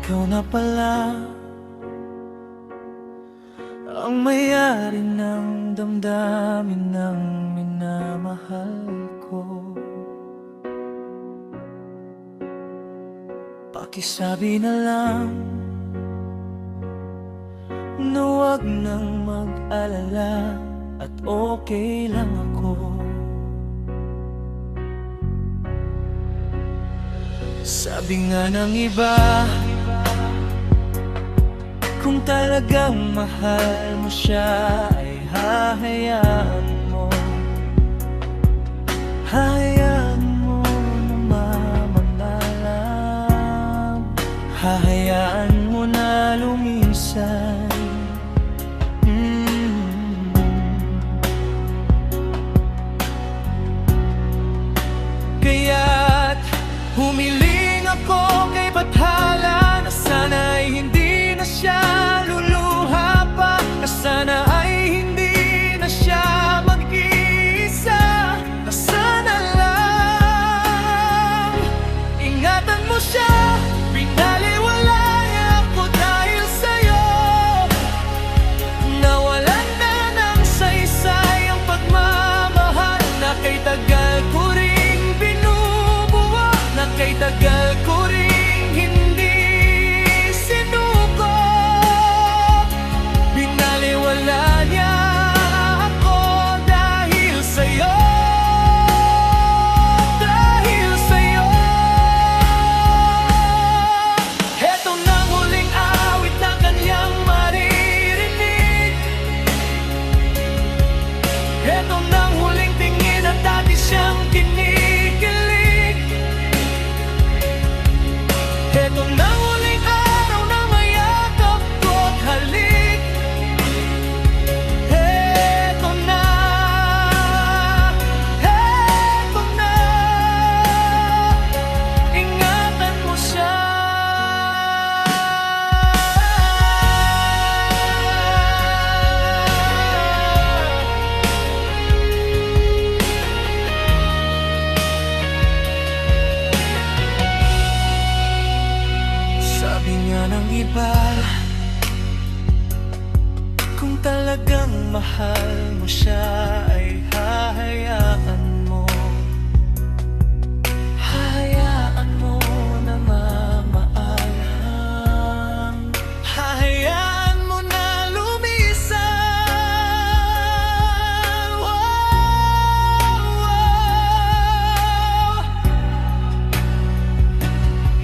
ikaw na pala ang may-ari ng damdamin ng minamahal ko. Pakisabi na lang na huwag nang mag-alala at okay lang ako. Sabi nga ng iba, kung talagang mahal mo siya ay hahayaan mo. Hahayaan mo na mamanalang. Hahayaan mo na lumisan. Kaya't humiling ako kay Bathala na sana ay hindi na siya luluha pa, na sana ay hindi na siya mag-iisa, na sana lang ingatan mo siya. Binaliwala niya ako dahil sa'yo, nawalan na ng saysay ang pagmamahal na kay tagal ko ring binubuo, na kay tagal ko ring hindi sinuko. Binaliwala niya ako dahil sa'yo, dahil sa'yo. Heto nang huling awit na kanyang maririnig. Heto nang huling tingin at dati siyang kinikilig. Heto nang huling araw na mayakap ko't halik. Heto na, ingatan mo siya. Sabi nga ng iba, kung talagang mahal mo siya ay hahayaan mo. Hahayaan mo na mamaalam. Hahayaan mo na lumisan. Wow.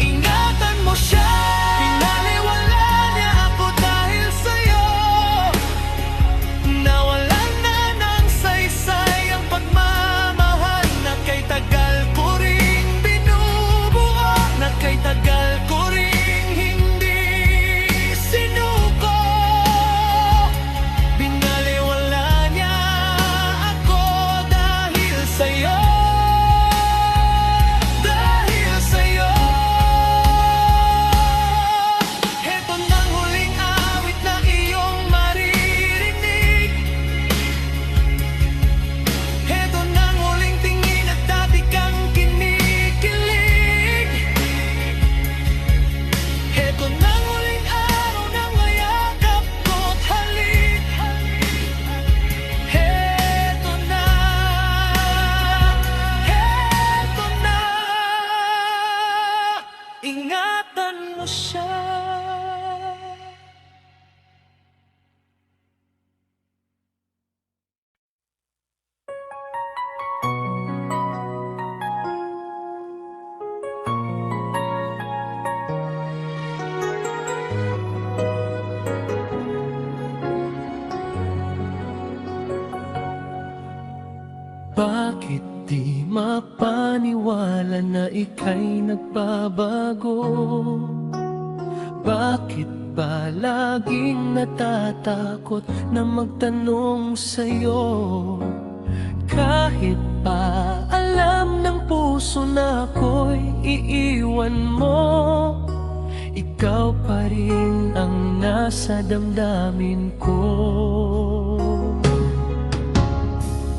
Ingatan mo siya. Pinaliwala niya ako dahil sa'yo, nawalan na ng saysay ang pagmamahal na kay tagal ko ring binubuo, na kay tagal ko ring hindi sinuko. Binaliwala niya ako dahil sa'yo, dahil sa'yo. Heto nang huling awit na iyong maririnig. Heto nang huling tingin at dati kang kinikilig. Heto nang huling araw na mayakap ko't halik. Heto na, ingatan mo siya. Bakit di mapaniwala na ika'y nagbabago? Bakit ba laging natatakot na magtanong sa'yo? Kahit pa alam ng puso na ako'y iiwan mo, ikaw pa rin ang nasa damdamin ko.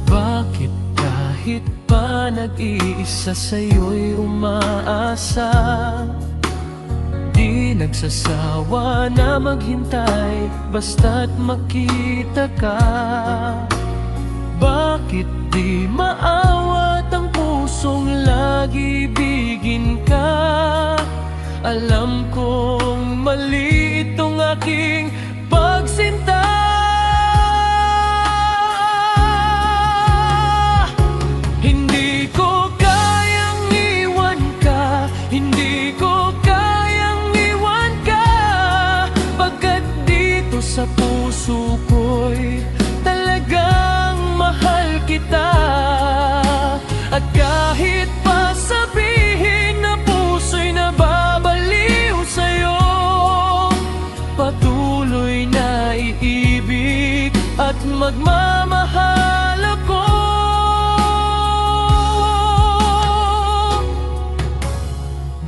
Bakit kahit pa nag-iisa sa'yo'y umaasa, di nagsasawa na maghintay basta't makita ka. Bakit di maawat ang pusong lagi bigin ka? Alam kong mali itong aking pagsinta. Hindi ko kayang iwan ka, hindi ko kayang iwan ka, pagkat dito sa puso ko'y talagang mahal kita. At kahit pa sabihin na puso'y nababaliw sa'yo, patuloy na iibig at magmamahal ako.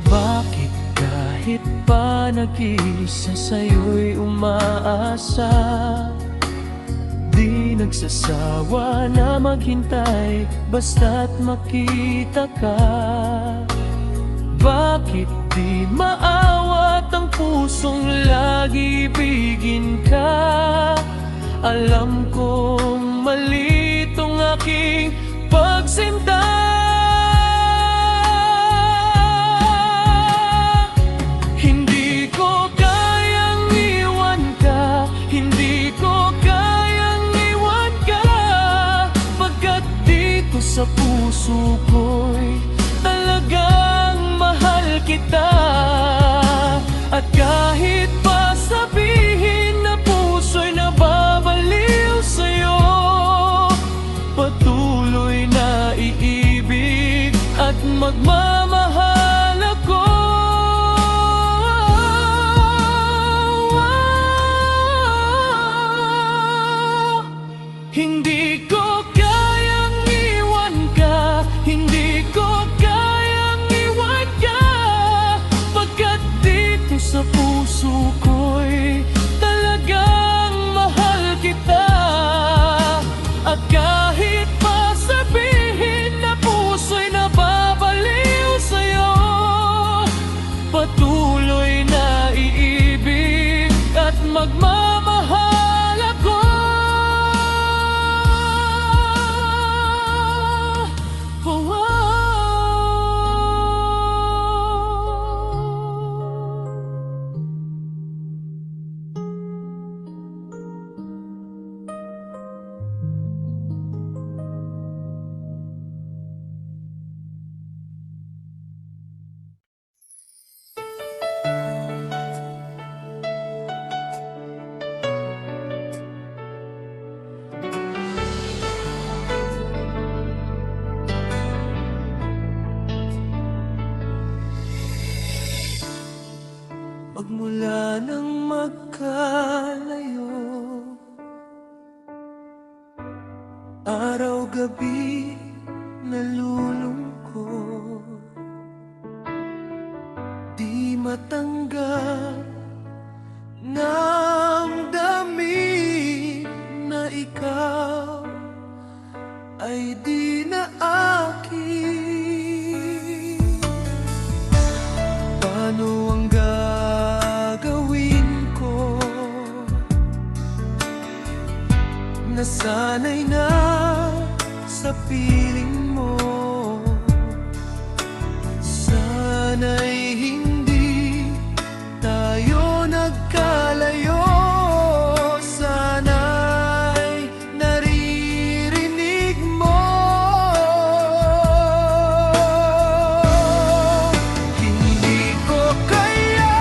Bakit kahit pa nag-iisa sa'yo'y umaasa, di nagsasawa na maghintay basta't makita ka? Bakit di maawat ang pusong lagi bigin ka? Alam kong mali itong aking pagsinta. Hindi ko kayang iwan ka, hindi ko kayang iwan ka, pagkat dito sa puso ko'y talagang mahal kita. At kahit pa sabihin na puso'y nababaliw sa'yo, patuloy na iibig at magmamahal ako. Hindi ko kayang iwan ka, hindi ko kayang iwan ka, pagkat dito sa puso ko'y talagang mahal kita. At kahit pa sabihin na puso'y nababaliw sa'yo, patuloy na iibig at magmamahal ako. Magmula nang magkalayo, araw-gabi nalulungkot, di matanggap ng damig na ikaw ay di na akin. Paano ang gagawin ko? Nasanay na sa piling mo, sana'y hindi tayo nagkalayo, sana'y naririnig mo. Hindi ko kaya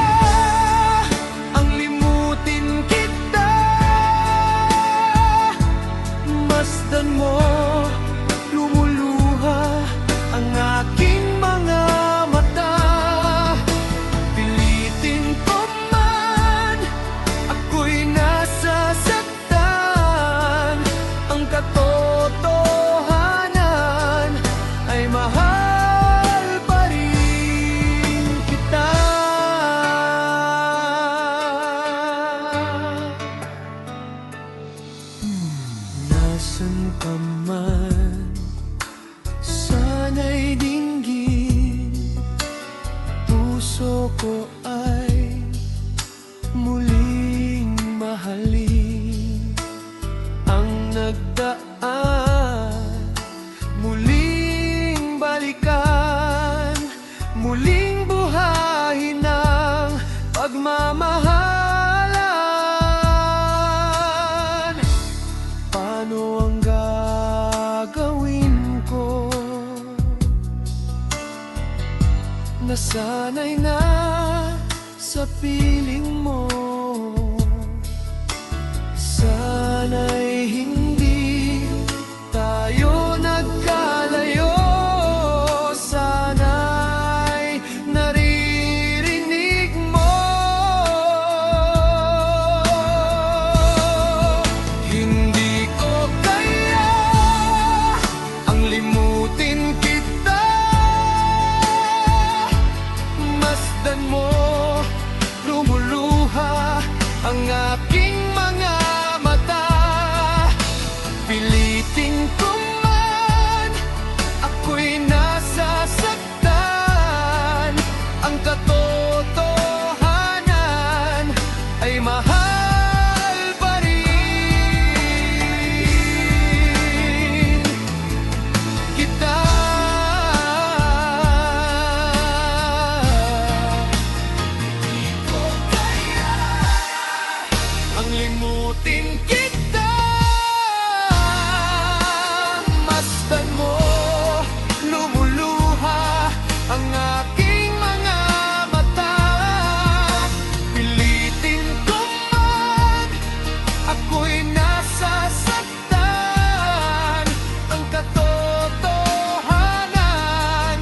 ang limutin kita, masdan mo lumuluha mahalan. Paano ang gagawin ko? Nasanay na sa piling mo. Sana'y hindi tayo nagkalayo. Sana'y naririnig mo. Hindi ko kaya ang limutin kita. Masdan mo, lumuluha ang aking mga mata. Pilitin ko man, ako'y nasasaktan. Ang katotohanan ay mahal pa rin kita. Di ko kaya ang limutin kita. Masdan mo, lumuluha ang aking mga mata. Pilitin ko man, ako'y nasasaktan. Ang katotohanan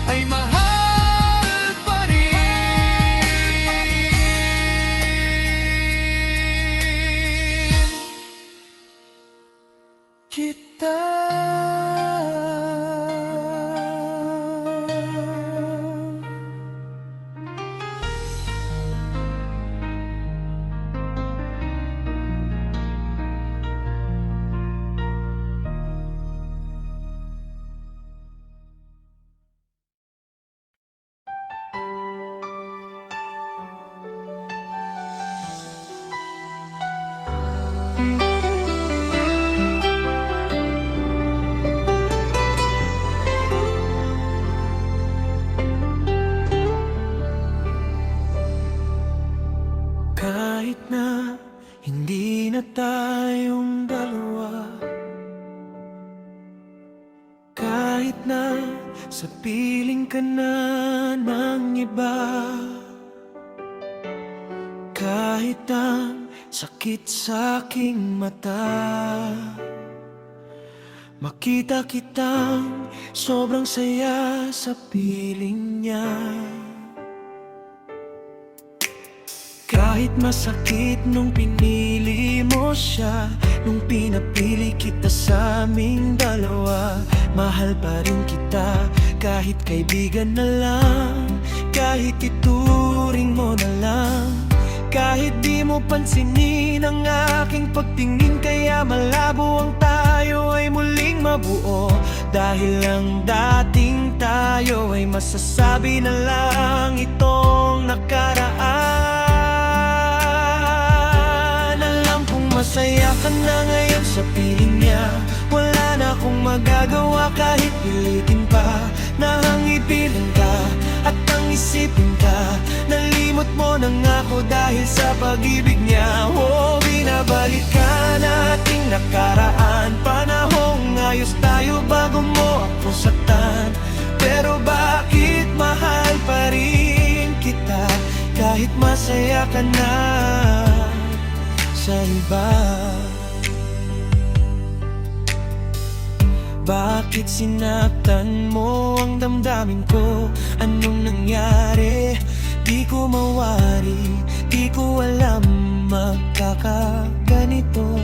ay mahal pa rin kita. Kahit na hindi na tayong dalawa, kahit na sa piling ka na ng iba, kahit ang sakit sa aking mata, makita kitang sobrang saya sa piling niya. Kahit masakit nung pinili mo siya, nung pinapili kita sa aming dalawa, mahal pa rin kita kahit kaibigan na lang, kahit ituring mo na lang, kahit di mo pansinin ang aking pagtingin. Kaya malabo ang tayo ay muling mabuo, dahil ang dating tayo ay masasabi na lang itong nakaraan. Masaya ka na ngayon sa piling niya, wala na akong magagawa kahit pilitin pa. Nahangipilan ka at ang isipin ka, nalimot mo na ako dahil sa pag-ibig niya. Oh, binabalikan nating nakaraan, panahong ayos tayo bago mo ako saktan. Pero bakit mahal pa rin kita kahit masaya ka na sa iba? Bakit sinaktan mo ang damdamin ko? Anong nangyari? Di ko mawari, di ko alam magkakaganito.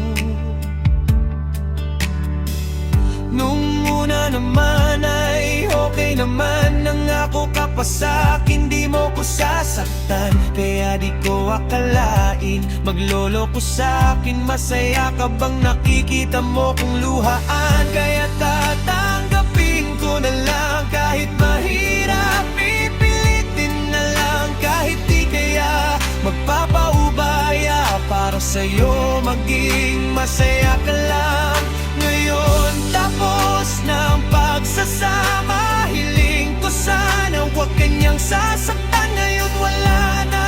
Nung una naman ay okay naman, nangako ka pa sa'kin di mo ko sasaktan. Kaya di ko akalain magloloko sa'kin. Masaya ka bang nakikita mo kong luhaan? Kaya tatanggapin ko na lang kahit mahirap, pipilitin na lang kahit di kaya magpapaubaya para sa'yo maging masaya ka lang. Ngayon tapos na ang pagsasama, hiling ko sana huwag kanyang sasaktan. Ngayon wala na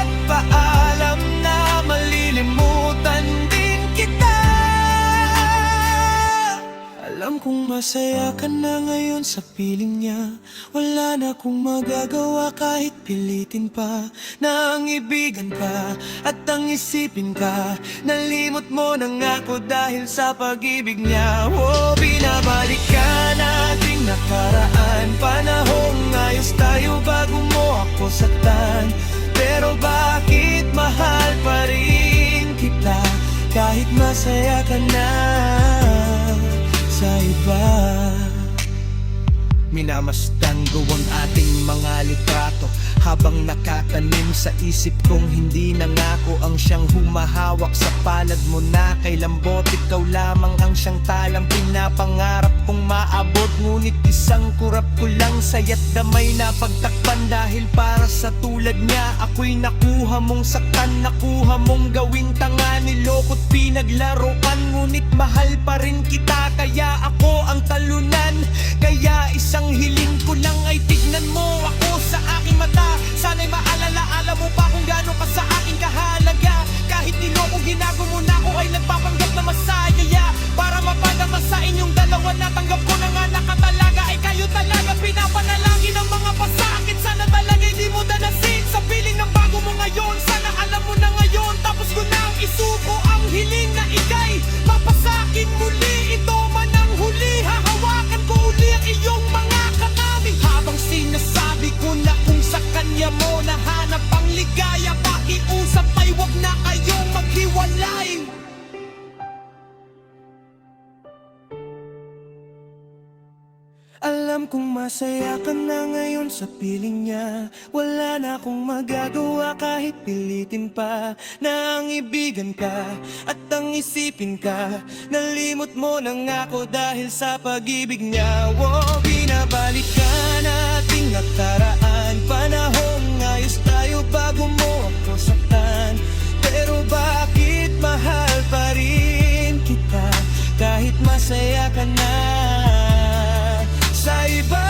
at kong masaya ka na ngayon sa piling niya. Wala na akong magagawa kahit pilitin pa na ang ibigan ka at ang isipin ka. Nalimot mo na nga ako dahil sa pag-ibig niya. Oh, binabalik ka nating nakaraan, panahong ayos tayo bago mo ako saktan. Pero bakit mahal pa rin kita kahit masaya ka na sa iba? Minamasdan ko ang ating mga litrato habang nakatanim sa isip kong hindi na ngako ang siyang humahawak sa palad mo na kay lambot. Ikaw lamang ang siyang talang pinapangarap kong maabot. Ngunit isang kurap ko lang saya't damay na pagtakpan dahil para sa tulad niya ako'y nakuha mong saktan, nakuha mong gawing tanga, niloko't pinaglaruan. Ngunit mahal pa rin kita kaya ako ang talunan. Kaya isang hiling ko lang ay tignan mo ako sa aking mata. Sana'y maalala-ala mo pa kung gaano ka sa akin kahalaga. Kahit niloko ginago mo na ako ay nagpapanggap na masaya. Para mapadama sa inyong dalawa natanggap ko na nga nakatalaga. Ay kayo talaga pinapanalangin ang mga pasakit. Sana talaga hindi mo danasin sa piling ng bago mo ngayon. Sana alam mo na ngayon tapos ko na ang isuko ang hiling na ikay papasakin muli. Ito man ang huli, hahawakan ko uli ang iyong mga kamami. Habang sinasabi ko na kung sa kanya mo nahanap ang ligaya, pakiusap ay wag na kayong maghiwalay. Alam kong masaya ka na ngayon sa piling niya. Wala na akong magagawa kahit pilitin pa na ang ibigan ka at ang isipin ka. Nalimot mo na nga ako dahil sa pag-ibig niya. Oh, binabalik ka nating nakaraan, panahong ayos tayo bago mo ako saktan. Pero bakit mahal pa rin kita kahit masaya ka na sa iba?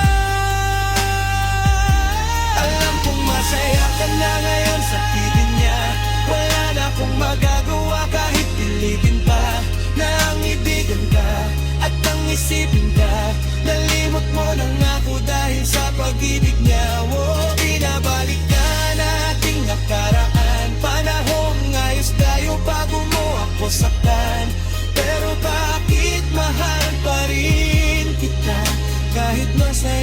Alam kong masaya ka na ngayon sa piling niya. Wala na akong magagawa kahit pilitin pa na ang ibigan ka at ang isipin ka. Nalimot mo na nga ako dahil sa pag-ibig niya. Oh, binabalik ka nating nakaraan, panahong ayos tayo bago mo ako saktan. Pero bakit mahal pa rin kita kahit masaya